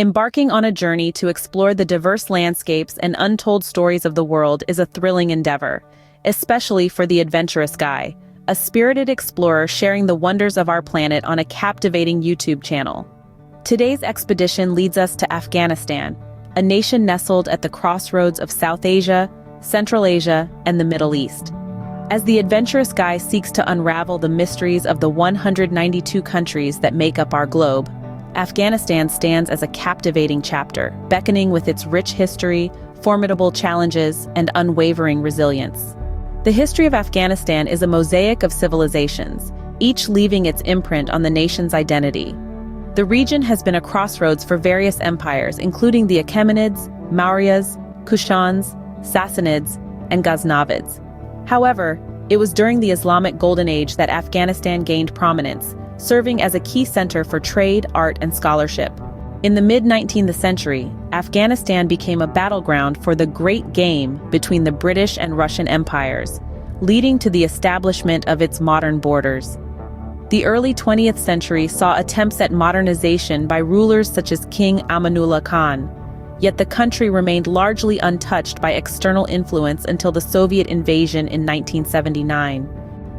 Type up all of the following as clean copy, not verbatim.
Embarking on a journey to explore the diverse landscapes and untold stories of the world is a thrilling endeavor, especially for the adventurous guy, a spirited explorer sharing the wonders of our planet on a captivating YouTube channel. Today's expedition leads us to Afghanistan, a nation nestled at the crossroads of South Asia, Central Asia, and the Middle East. As the adventurous guy seeks to unravel the mysteries of the 192 countries that make up our globe, Afghanistan stands as a captivating chapter, beckoning with its rich history, formidable challenges, and unwavering resilience. The history of Afghanistan is a mosaic of civilizations, each leaving its imprint on the nation's identity. The region has been a crossroads for various empires, including the Achaemenids, Mauryas, Kushans, Sassanids, and Ghaznavids. However, it was during the Islamic Golden Age that Afghanistan gained prominence, serving as a key center for trade, art, and scholarship. In the mid-19th century, Afghanistan became a battleground for the Great Game between the British and Russian empires, leading to the establishment of its modern borders. The early 20th century saw attempts at modernization by rulers such as King Amanullah Khan, yet the country remained largely untouched by external influence until the Soviet invasion in 1979.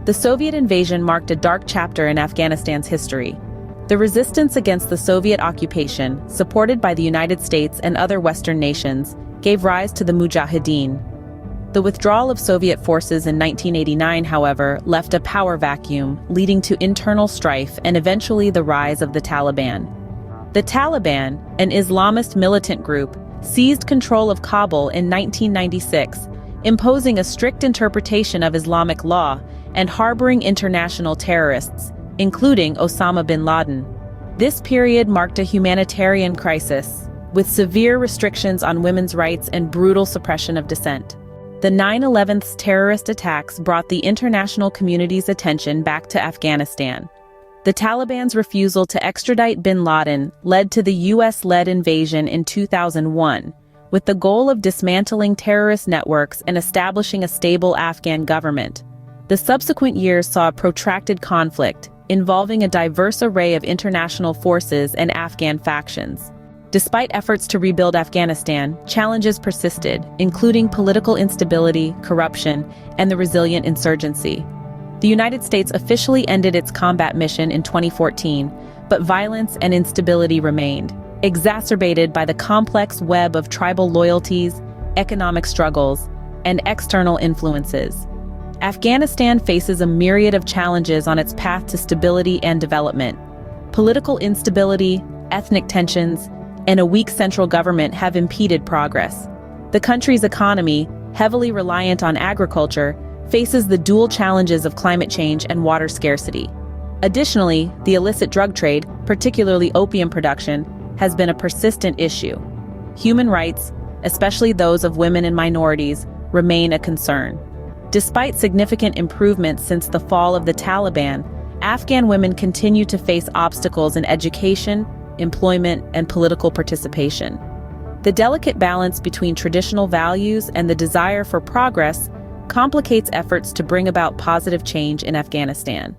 The Soviet invasion marked a dark chapter in Afghanistan's history. The resistance against the Soviet occupation, supported by the United States and other Western nations, gave rise to the Mujahideen. The withdrawal of Soviet forces in 1989, however, left a power vacuum, leading to internal strife and eventually the rise of the Taliban. The Taliban, an Islamist militant group, seized control of Kabul in 1996, imposing a strict interpretation of Islamic law and harboring international terrorists, including Osama bin Laden. This period marked a humanitarian crisis, with severe restrictions on women's rights and brutal suppression of dissent. The 9/11's terrorist attacks brought the international community's attention back to Afghanistan. The Taliban's refusal to extradite bin Laden led to the US-led invasion in 2001, with the goal of dismantling terrorist networks and establishing a stable Afghan government. The subsequent years saw a protracted conflict, involving a diverse array of international forces and Afghan factions. Despite efforts to rebuild Afghanistan, challenges persisted, including political instability, corruption, and the resilient insurgency. The United States officially ended its combat mission in 2014, but violence and instability remained, exacerbated by the complex web of tribal loyalties, economic struggles, and external influences. Afghanistan faces a myriad of challenges on its path to stability and development. Political instability, ethnic tensions, and a weak central government have impeded progress. The country's economy, heavily reliant on agriculture, faces the dual challenges of climate change and water scarcity. Additionally, the illicit drug trade, particularly opium production, has been a persistent issue. Human rights, especially those of women and minorities, remain a concern. Despite significant improvements since the fall of the Taliban, Afghan women continue to face obstacles in education, employment, and political participation. The delicate balance between traditional values and the desire for progress complicates efforts to bring about positive change in Afghanistan.